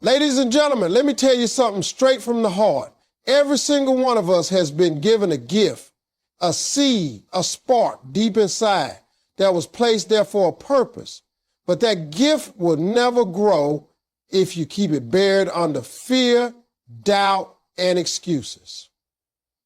Ladies and gentlemen, let me tell you something straight from the heart. Every single one of us has been given a gift, a seed, a spark deep inside that was placed there for a purpose. But that gift will never grow if you keep it buried under fear, doubt, and excuses.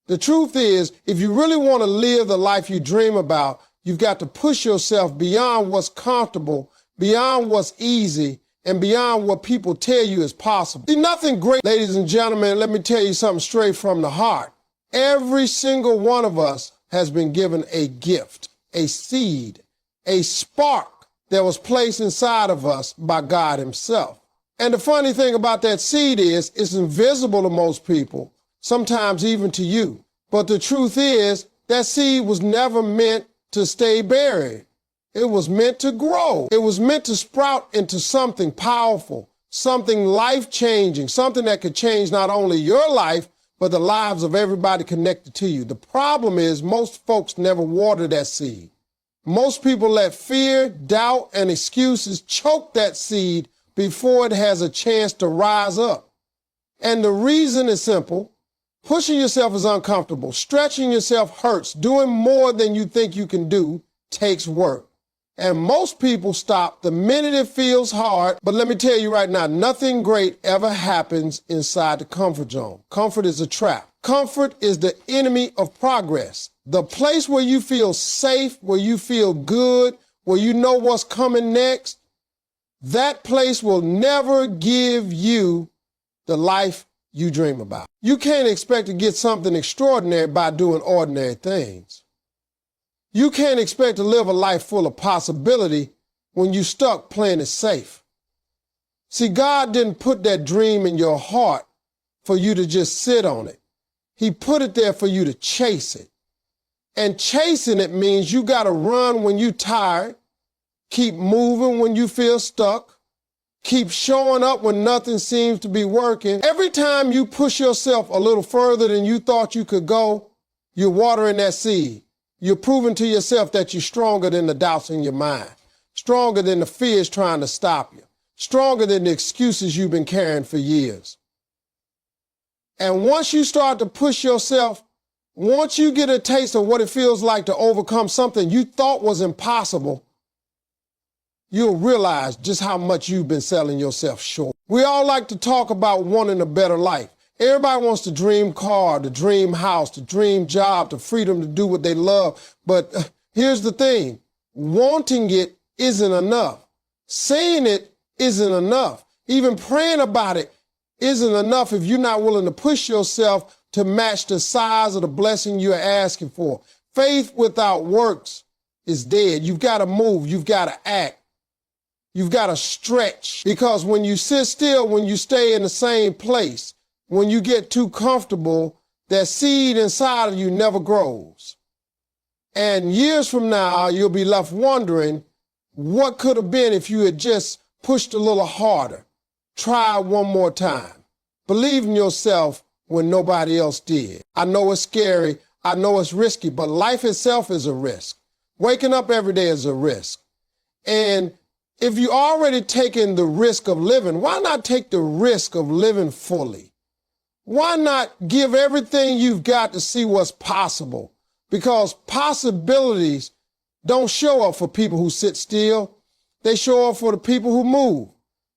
The truth is, if you really want to live the life you dream about, you've got to push yourself beyond what's comfortable, beyond what's easy, and beyond what people tell you is possible. See, nothing great, ladies and gentlemen, let me tell you something straight from the heart. Every single one of us has been given a gift, a seed, a spark that was placed inside of us by God himself. And the funny thing about that seed is, it's invisible to most people, sometimes even to you. But the truth is, that seed was never meant to stay buried. It was meant to grow. It was meant to sprout into something powerful, something life-changing, something that could change not only your life, but the lives of everybody connected to you. The problem is most folks never water that seed. Most people let fear, doubt, and excuses choke that seed before it has a chance to rise up. And the reason is simple. Pushing yourself is uncomfortable. Stretching yourself hurts. Doing more than you think you can do takes work. And most people stop the minute it feels hard. But let me tell you right now, nothing great ever happens inside the comfort zone. Comfort is a trap. Comfort is the enemy of progress. The place where you feel safe, where you feel good, where you know what's coming next, that place will never give you the life you dream about. You can't expect to get something extraordinary by doing ordinary things. You can't expect to live a life full of possibility when you're stuck playing it safe. See, God didn't put that dream in your heart for you to just sit on it. He put it there for you to chase it. And chasing it means you got to run when you're tired, keep moving when you feel stuck, keep showing up when nothing seems to be working. Every time you push yourself a little further than you thought you could go, you're watering that seed. You're proving to yourself that you're stronger than the doubts in your mind, stronger than the fears trying to stop you, stronger than the excuses you've been carrying for years. And once you start to push yourself, once you get a taste of what it feels like to overcome something you thought was impossible, you'll realize just how much you've been selling yourself short. We all like to talk about wanting a better life. Everybody wants the dream car, the dream house, the dream job, the freedom to do what they love. But here's the thing. Wanting it isn't enough. Saying it isn't enough. Even praying about it isn't enough if you're not willing to push yourself to match the size of the blessing you're asking for. Faith without works is dead. You've got to move. You've got to act. You've got to stretch. Because when you sit still, when you stay in the same place, when you get too comfortable, that seed inside of you never grows. And years from now, you'll be left wondering what could have been if you had just pushed a little harder, tried one more time, believe in yourself when nobody else did. I know it's scary. I know it's risky, but life itself is a risk. Waking up every day is a risk. And if you already taken the risk of living, why not take the risk of living fully? Why not give everything you've got to see what's possible? Because possibilities don't show up for people who sit still. They show up for the people who move,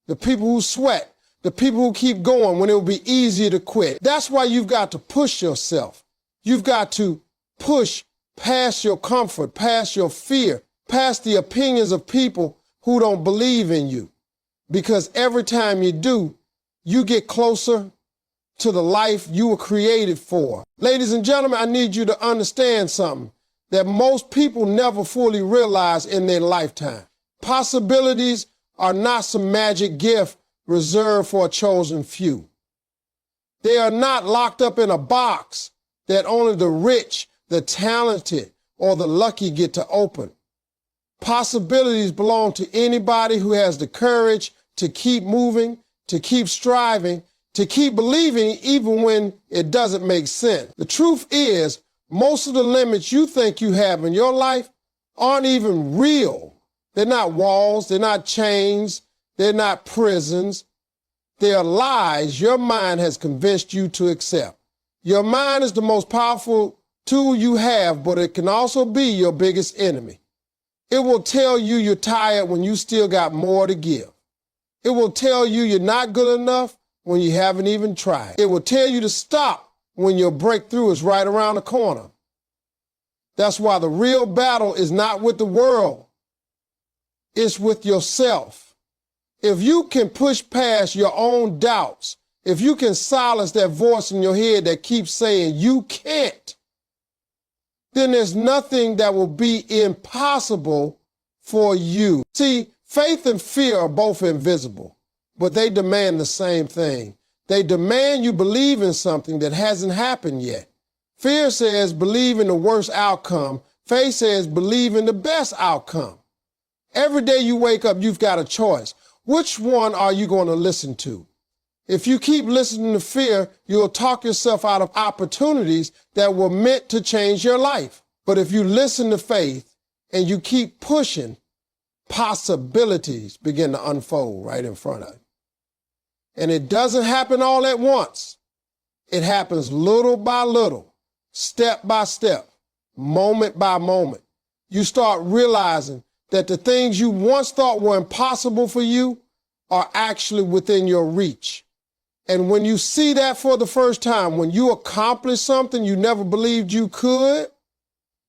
the people who sweat, the people who keep going when it will be easier to quit. That's why you've got to push yourself. You've got to push past your comfort, past your fear, past the opinions of people who don't believe in you. Because every time you do, you get closer to the life you were created for. Ladies and gentlemen, I need you to understand something that most people never fully realize in their lifetime. Possibilities are not some magic gift reserved for a chosen few. They are not locked up in a box that only the rich, the talented, or the lucky get to open. Possibilities belong to anybody who has the courage to keep moving, to keep striving, to keep believing even when it doesn't make sense. The truth is, most of the limits you think you have in your life aren't even real. They're not walls, they're not chains, they're not prisons. They are lies your mind has convinced you to accept. Your mind is the most powerful tool you have, but it can also be your biggest enemy. It will tell you you're tired when you still got more to give. It will tell you you're not good enough when you haven't even tried. It will tell you to stop when your breakthrough is right around the corner. That's why the real battle is not with the world. It's with yourself. If you can push past your own doubts, if you can silence that voice in your head that keeps saying you can't, then there's nothing that will be impossible for you. See, faith and fear are both invisible, but they demand the same thing. They demand you believe in something that hasn't happened yet. Fear says believe in the worst outcome. Faith says believe in the best outcome. Every day you wake up, you've got a choice. Which one are you going to listen to? If you keep listening to fear, you'll talk yourself out of opportunities that were meant to change your life. But if you listen to faith and you keep pushing, possibilities begin to unfold right in front of you. And it doesn't happen all at once. It happens little by little, step by step, moment by moment. You start realizing that the things you once thought were impossible for you are actually within your reach. And when you see that for the first time, when you accomplish something you never believed you could,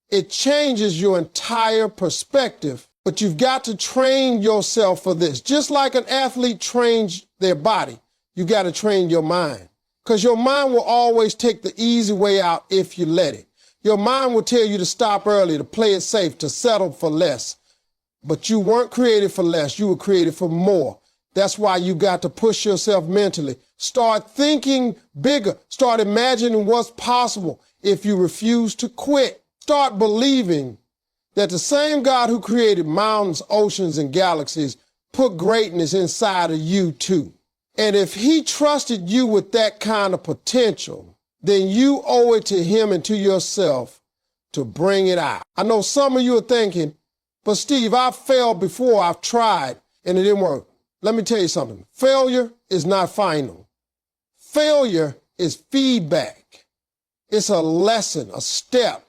it changes your entire perspective. But you've got to train yourself for this. Just like an athlete trains their body, you got to train your mind. Because your mind will always take the easy way out if you let it. Your mind will tell you to stop early, to play it safe, to settle for less. But you weren't created for less. You were created for more. That's why you got to push yourself mentally. Start thinking bigger. Start imagining what's possible if you refuse to quit. Start believing that the same God who created mountains, oceans, and galaxies put greatness inside of you too. And if he trusted you with that kind of potential, then you owe it to him and to yourself to bring it out. I know some of you are thinking, but Steve, I've failed before, I've tried, and it didn't work. Let me tell you something. Failure is not final. Failure is feedback. It's a lesson, a step,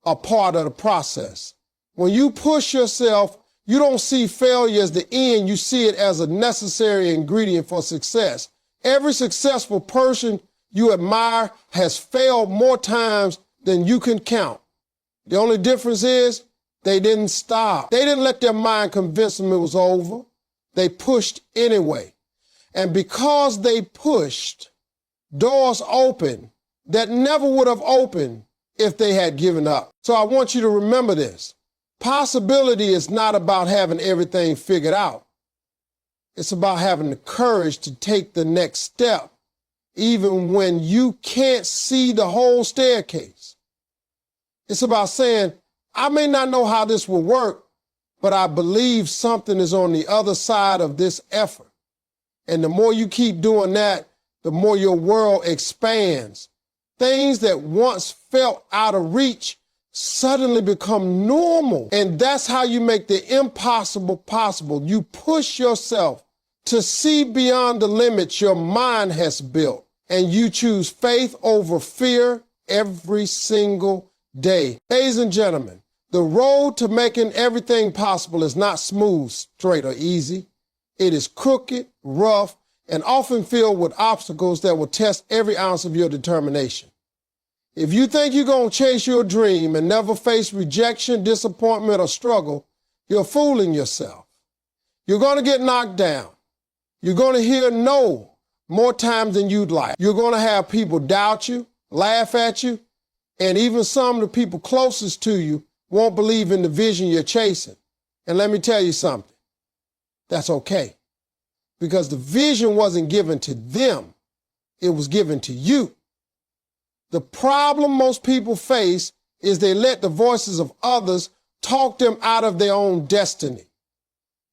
a part of the process. When you push yourself, you don't see failure as the end. You see it as a necessary ingredient for success. Every successful person you admire has failed more times than you can count. The only difference is they didn't stop. They didn't let their mind convince them it was over. They pushed anyway. And because they pushed, doors opened that never would have opened if they had given up. So I want you to remember this. Possibility is not about having everything figured out. It's about having the courage to take the next step, even when you can't see the whole staircase. It's about saying, I may not know how this will work, but I believe something is on the other side of this effort. And the more you keep doing that, the more your world expands. Things that once felt out of reach suddenly become normal. And that's how you make the impossible possible. You push yourself to see beyond the limits your mind has built. And you choose faith over fear every single day. Ladies and gentlemen, the road to making everything possible is not smooth, straight, or easy. It is crooked, rough, and often filled with obstacles that will test every ounce of your determination. If you think you're going to chase your dream and never face rejection, disappointment, or struggle, you're fooling yourself. You're going to get knocked down. You're going to hear no more times than you'd like. You're going to have people doubt you, laugh at you, and even some of the people closest to you won't believe in the vision you're chasing. And let me tell you something. That's okay. Because the vision wasn't given to them. It was given to you. The problem most people face is they let the voices of others talk them out of their own destiny.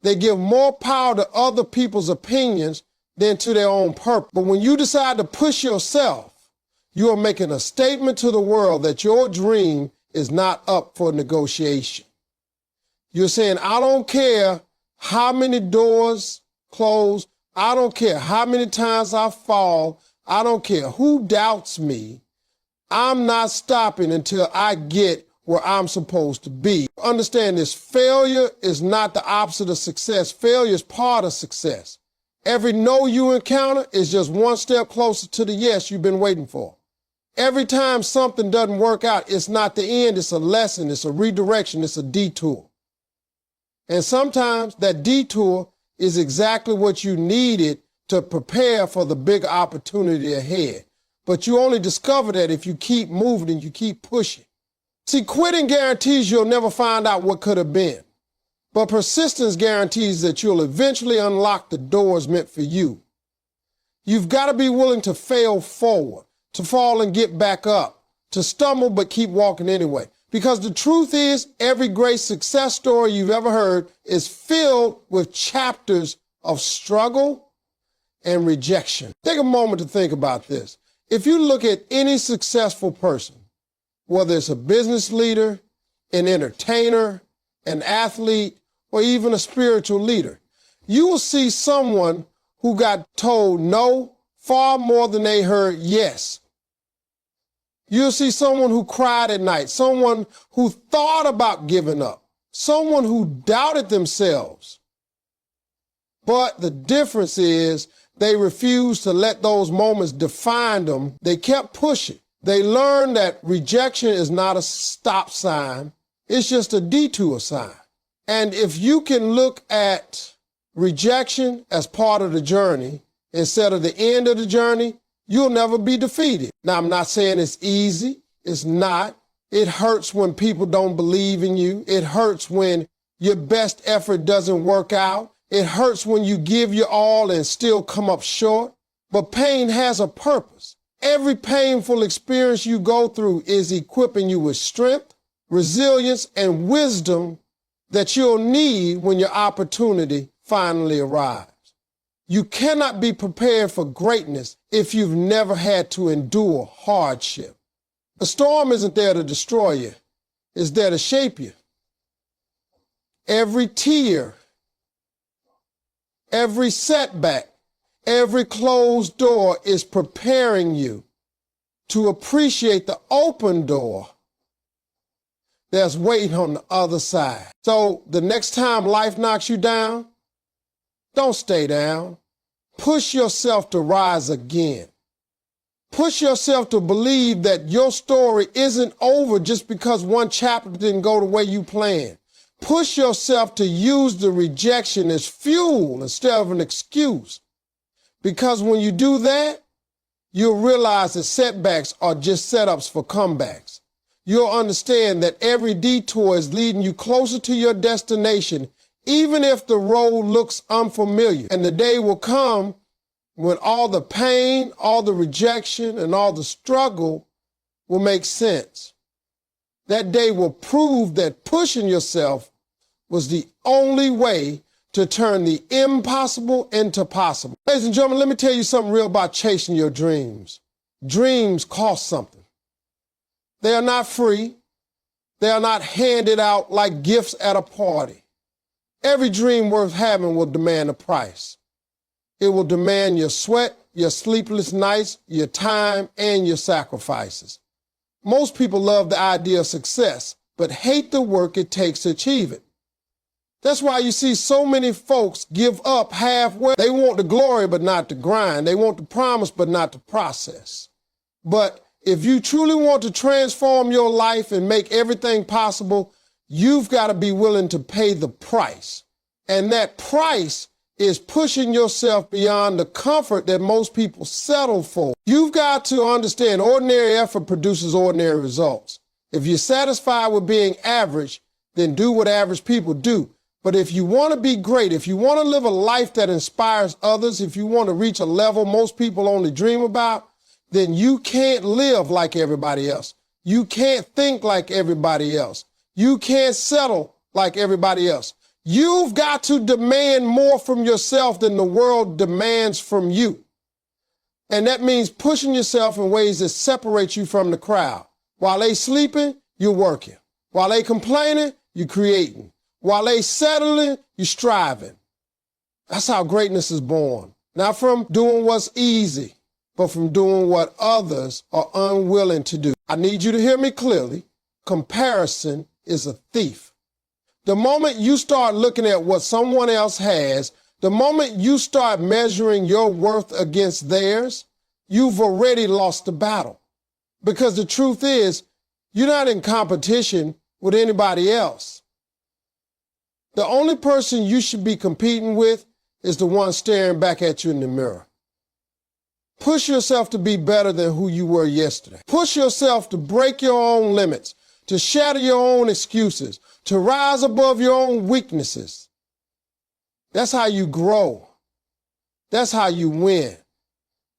They give more power to other people's opinions than to their own purpose. But when you decide to push yourself, you are making a statement to the world that your dream is not up for negotiation. You're saying, I don't care how many doors close, I don't care how many times I fall. I don't care who doubts me. I'm not stopping until I get where I'm supposed to be. Understand this, failure is not the opposite of success. Failure is part of success. Every no you encounter is just one step closer to the yes you've been waiting for. Every time something doesn't work out, it's not the end, it's a lesson, it's a redirection, it's a detour. And sometimes that detour is exactly what you needed to prepare for the big opportunity ahead. But you only discover that if you keep moving and you keep pushing. See, quitting guarantees you'll never find out what could have been. But persistence guarantees that you'll eventually unlock the doors meant for you. You've got to be willing to fail forward, to fall and get back up, to stumble but keep walking anyway. Because the truth is, every great success story you've ever heard is filled with chapters of struggle and rejection. Take a moment to think about this. If you look at any successful person, whether it's a business leader, an entertainer, an athlete, or even a spiritual leader, you will see someone who got told no far more than they heard yes. You'll see someone who cried at night, someone who thought about giving up, someone who doubted themselves. But the difference is they refused to let those moments define them. They kept pushing. They learned that rejection is not a stop sign. It's just a detour sign. And if you can look at rejection as part of the journey instead of the end of the journey, you'll never be defeated. Now, I'm not saying it's easy. It's not. It hurts when people don't believe in you. It hurts when your best effort doesn't work out. It hurts when you give your all and still come up short. But pain has a purpose. Every painful experience you go through is equipping you with strength, resilience, and wisdom that you'll need when your opportunity finally arrives. You cannot be prepared for greatness if you've never had to endure hardship. A storm isn't there to destroy you. It's there to shape you. Every tear, every setback, every closed door is preparing you to appreciate the open door that's waiting on the other side. So the next time life knocks you down, don't stay down. Push yourself to rise again. Push yourself to believe that your story isn't over just because one chapter didn't go the way you planned. Push yourself to use the rejection as fuel instead of an excuse. Because when you do that, you'll realize that setbacks are just setups for comebacks. You'll understand that every detour is leading you closer to your destination, even if the road looks unfamiliar. And the day will come when all the pain, all the rejection, and all the struggle will make sense. That day will prove that pushing yourself was the only way to turn the impossible into possible. Ladies and gentlemen, let me tell you something real about chasing your dreams. Dreams cost something. They are not free. They are not handed out like gifts at a party. Every dream worth having will demand a price. It will demand your sweat, your sleepless nights, your time, and your sacrifices. Most people love the idea of success, but hate the work it takes to achieve it. That's why you see so many folks give up halfway. They want the glory, but not the grind. They want the promise, but not the process. But if you truly want to transform your life and make everything possible, you've got to be willing to pay the price. And that price is pushing yourself beyond the comfort that most people settle for. You've got to understand ordinary effort produces ordinary results. If you're satisfied with being average, then do what average people do. But if you want to be great, if you want to live a life that inspires others, if you want to reach a level most people only dream about, then you can't live like everybody else. You can't think like everybody else. You can't settle like everybody else. You've got to demand more from yourself than the world demands from you. And that means pushing yourself in ways that separate you from the crowd. While they sleeping, you're working. While they complaining, you're creating. While they settling, you're striving. That's how greatness is born. Not from doing what's easy, but from doing what others are unwilling to do. I need you to hear me clearly. Comparison is a thief. The moment you start looking at what someone else has, the moment you start measuring your worth against theirs, you've already lost the battle. Because the truth is, you're not in competition with anybody else. The only person you should be competing with is the one staring back at you in the mirror. Push yourself to be better than who you were yesterday. Push yourself to break your own limits, to shatter your own excuses, to rise above your own weaknesses. That's how you grow. That's how you win.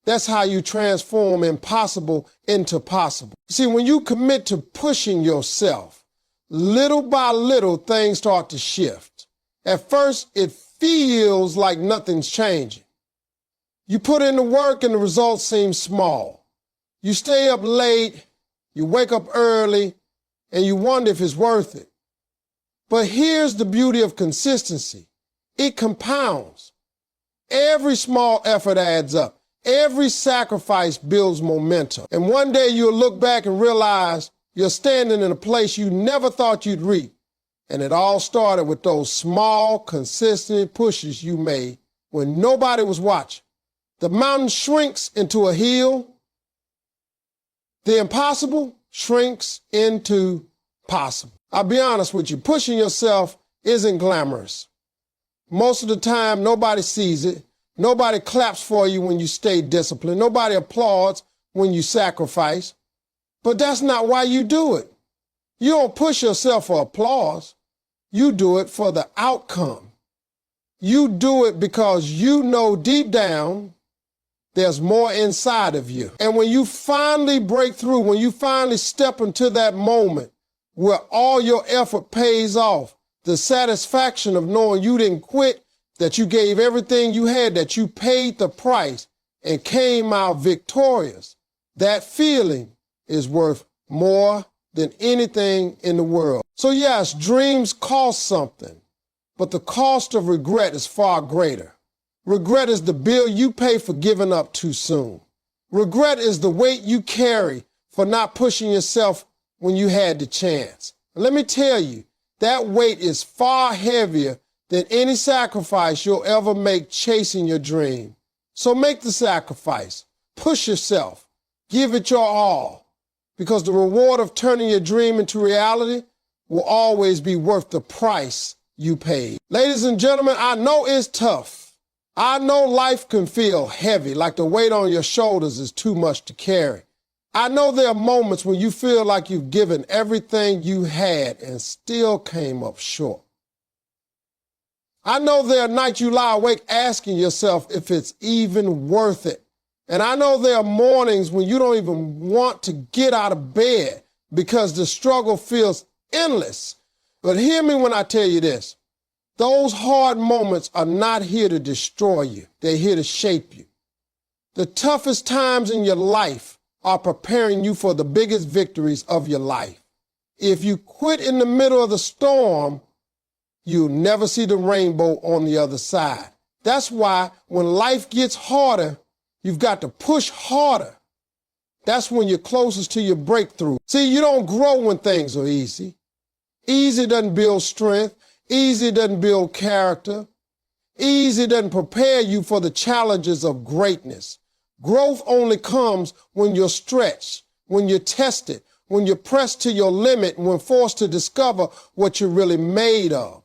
That's how you transform impossible into possible. See, when you commit to pushing yourself, little by little, things start to shift. At first, it feels like nothing's changing. You put in the work and the results seem small. You stay up late, you wake up early, and you wonder if it's worth it. But here's the beauty of consistency. It compounds. Every small effort adds up. Every sacrifice builds momentum. And one day you'll look back and realize you're standing in a place you never thought you'd reach. And it all started with those small, consistent pushes you made when nobody was watching. The mountain shrinks into a hill. The impossible shrinks into possible. I'll be honest with you, pushing yourself isn't glamorous. Most of the time, nobody sees it. Nobody claps for you when you stay disciplined. Nobody applauds when you sacrifice. But that's not why you do it. You don't push yourself for applause. You do it for the outcome. You do it because you know deep down there's more inside of you. And when you finally break through, when you finally step into that moment where all your effort pays off, the satisfaction of knowing you didn't quit, that you gave everything you had, that you paid the price and came out victorious, that feeling is worth more than anything in the world. So yes, dreams cost something, but the cost of regret is far greater. Regret is the bill you pay for giving up too soon. Regret is the weight you carry for not pushing yourself when you had the chance. And let me tell you, that weight is far heavier than any sacrifice you'll ever make chasing your dream. So make the sacrifice. Push yourself. Give it your all. Because the reward of turning your dream into reality will always be worth the price you paid. Ladies and gentlemen, I know it's tough. I know life can feel heavy, like the weight on your shoulders is too much to carry. I know there are moments when you feel like you've given everything you had and still came up short. I know there are nights you lie awake asking yourself if it's even worth it. And I know there are mornings when you don't even want to get out of bed because the struggle feels endless. But hear me when I tell you this. Those hard moments are not here to destroy you. They're here to shape you. The toughest times in your life are preparing you for the biggest victories of your life. If you quit in the middle of the storm, you'll never see the rainbow on the other side. That's why when life gets harder, you've got to push harder. That's when you're closest to your breakthrough. See, you don't grow when things are easy. Easy doesn't build strength. Easy doesn't build character. Easy doesn't prepare you for the challenges of greatness. Growth only comes when you're stretched, when you're tested, when you're pressed to your limit, and when forced to discover what you're really made of.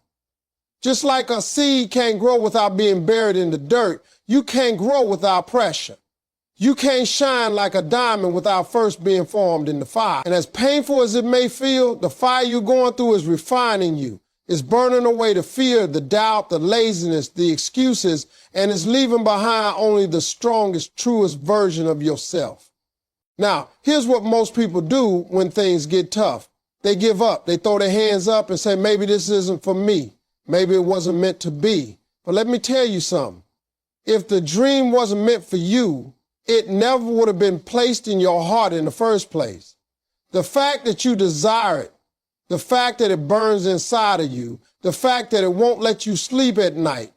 Just like a seed can't grow without being buried in the dirt, you can't grow without pressure. You can't shine like a diamond without first being formed in the fire. And as painful as it may feel, the fire you're going through is refining you. It's burning away the fear, the doubt, the laziness, the excuses, and it's leaving behind only the strongest, truest version of yourself. Now, here's what most people do when things get tough. They give up. They throw their hands up and say, maybe this isn't for me. Maybe it wasn't meant to be. But let me tell you something. If the dream wasn't meant for you, it never would have been placed in your heart in the first place. The fact that you desire it, the fact that it burns inside of you, the fact that it won't let you sleep at night,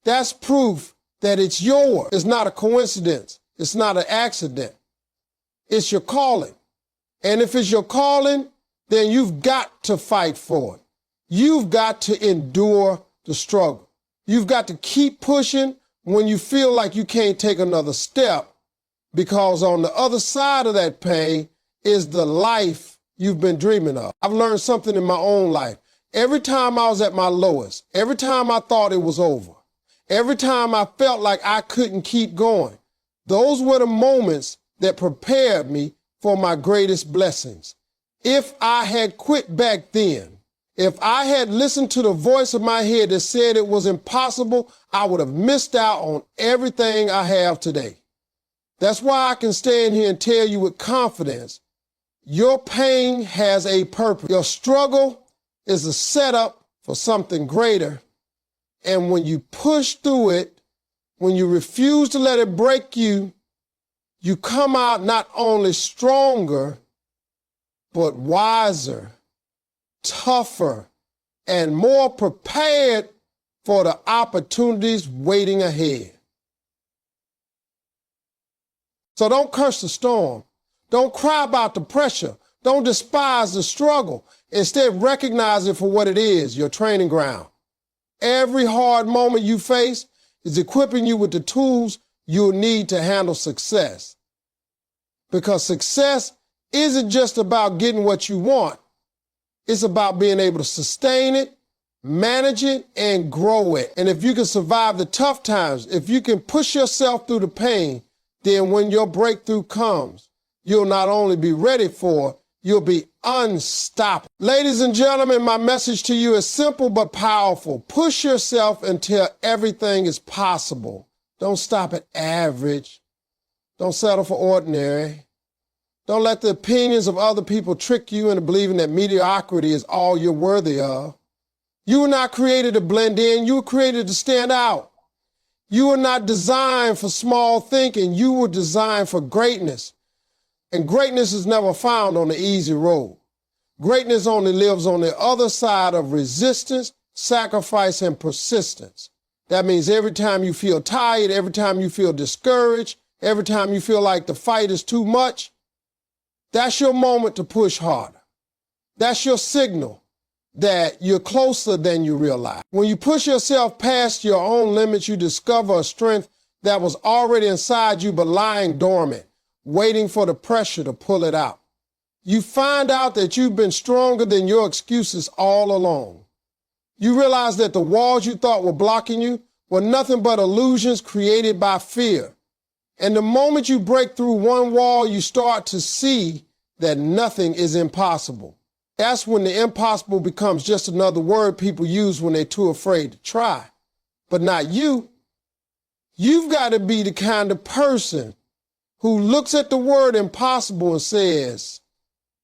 that's proof that it's yours. It's not a coincidence. It's not an accident. It's your calling. And if it's your calling, then you've got to fight for it. You've got to endure the struggle. You've got to keep pushing when you feel like you can't take another step, because on the other side of that pain is the life you've been dreaming of. I've learned something in my own life. Every time I was at my lowest, every time I thought it was over, every time I felt like I couldn't keep going, those were the moments that prepared me for my greatest blessings. If I had quit back then, if I had listened to the voice of my head that said it was impossible, I would have missed out on everything I have today. That's why I can stand here and tell you with confidence, your pain has a purpose. Your struggle is a setup for something greater. And when you push through it, when you refuse to let it break you, you come out not only stronger, but wiser, tougher, and more prepared for the opportunities waiting ahead. So don't curse the storm. Don't cry about the pressure. Don't despise the struggle. Instead, recognize it for what it is, your training ground. Every hard moment you face is equipping you with the tools you'll need to handle success. Because success isn't just about getting what you want. It's about being able to sustain it, manage it, and grow it. And if you can survive the tough times, if you can push yourself through the pain, then when your breakthrough comes, you'll not only be ready for it, you'll be unstoppable. Ladies and gentlemen, my message to you is simple but powerful. Push yourself until everything is possible. Don't stop at average. Don't settle for ordinary. Don't let the opinions of other people trick you into believing that mediocrity is all you're worthy of. You were not created to blend in. You were created to stand out. You were not designed for small thinking. You were designed for greatness. And greatness is never found on the easy road. Greatness only lives on the other side of resistance, sacrifice, and persistence. That means every time you feel tired, every time you feel discouraged, every time you feel like the fight is too much, that's your moment to push harder. That's your signal that you're closer than you realize. When you push yourself past your own limits, you discover a strength that was already inside you but lying dormant, waiting for the pressure to pull it out. You find out that you've been stronger than your excuses all along. You realize that the walls you thought were blocking you were nothing but illusions created by fear. And the moment you break through one wall, you start to see that nothing is impossible. That's when the impossible becomes just another word people use when they're too afraid to try. But not you. You've got to be the kind of person who looks at the word impossible and says,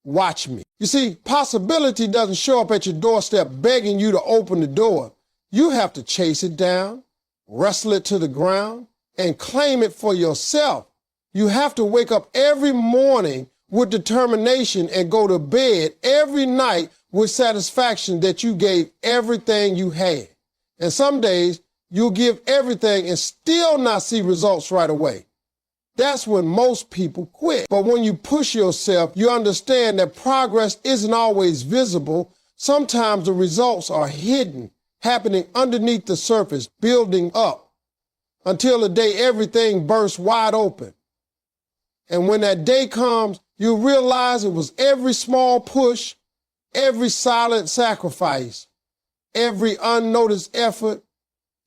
watch me. You see, possibility doesn't show up at your doorstep begging you to open the door. You have to chase it down, wrestle it to the ground, and claim it for yourself. You have to wake up every morning with determination and go to bed every night with satisfaction that you gave everything you had. And some days you'll give everything and still not see results right away. That's when most people quit. But when you push yourself, you understand that progress isn't always visible. Sometimes the results are hidden, happening underneath the surface, building up, until the day everything bursts wide open. And when that day comes, you'll realize it was every small push, every silent sacrifice, every unnoticed effort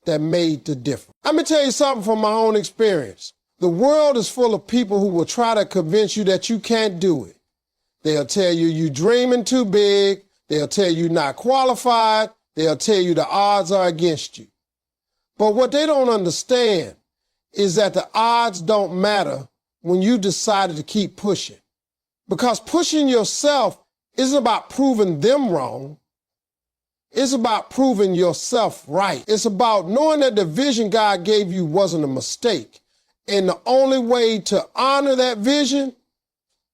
that made the difference. Let me tell you something from my own experience. The world is full of people who will try to convince you that you can't do it. They'll tell you you're dreaming too big. They'll tell you you're not qualified. They'll tell you the odds are against you. But what they don't understand is that the odds don't matter when you decided to keep pushing. Because pushing yourself isn't about proving them wrong. It's about proving yourself right. It's about knowing that the vision God gave you wasn't a mistake. And the only way to honor that vision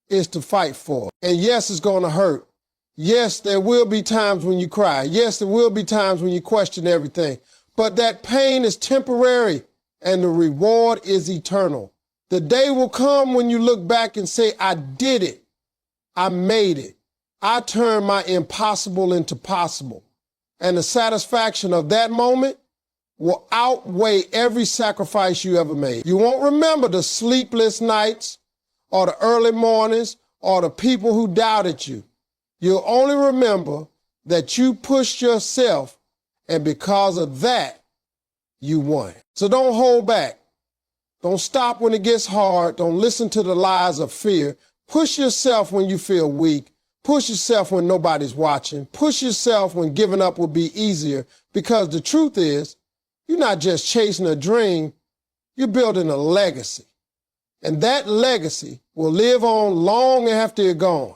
is to fight for it. And yes, it's going to hurt. Yes, there will be times when you cry. Yes, there will be times when you question everything. But that pain is temporary. and the reward is eternal. The day will come when you look back and say, I did it. I made it. I turned my impossible into possible. And the satisfaction of that moment will outweigh every sacrifice you ever made. You won't remember the sleepless nights or the early mornings or the people who doubted you. You'll only remember that you pushed yourself, and because of that, you won. So don't hold back. Don't stop when it gets hard. Don't listen to the lies of fear. Push yourself when you feel weak. Push yourself when nobody's watching. Push yourself when giving up will be easier, because the truth is, you're not just chasing a dream, you're building a legacy. And that legacy will live on long after you're gone.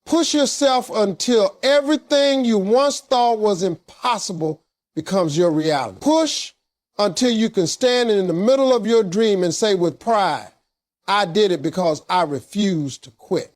Push yourself until everything you once thought was impossible becomes your reality. Push until you can stand in the middle of your dream and say with pride, I did it because I refused to quit.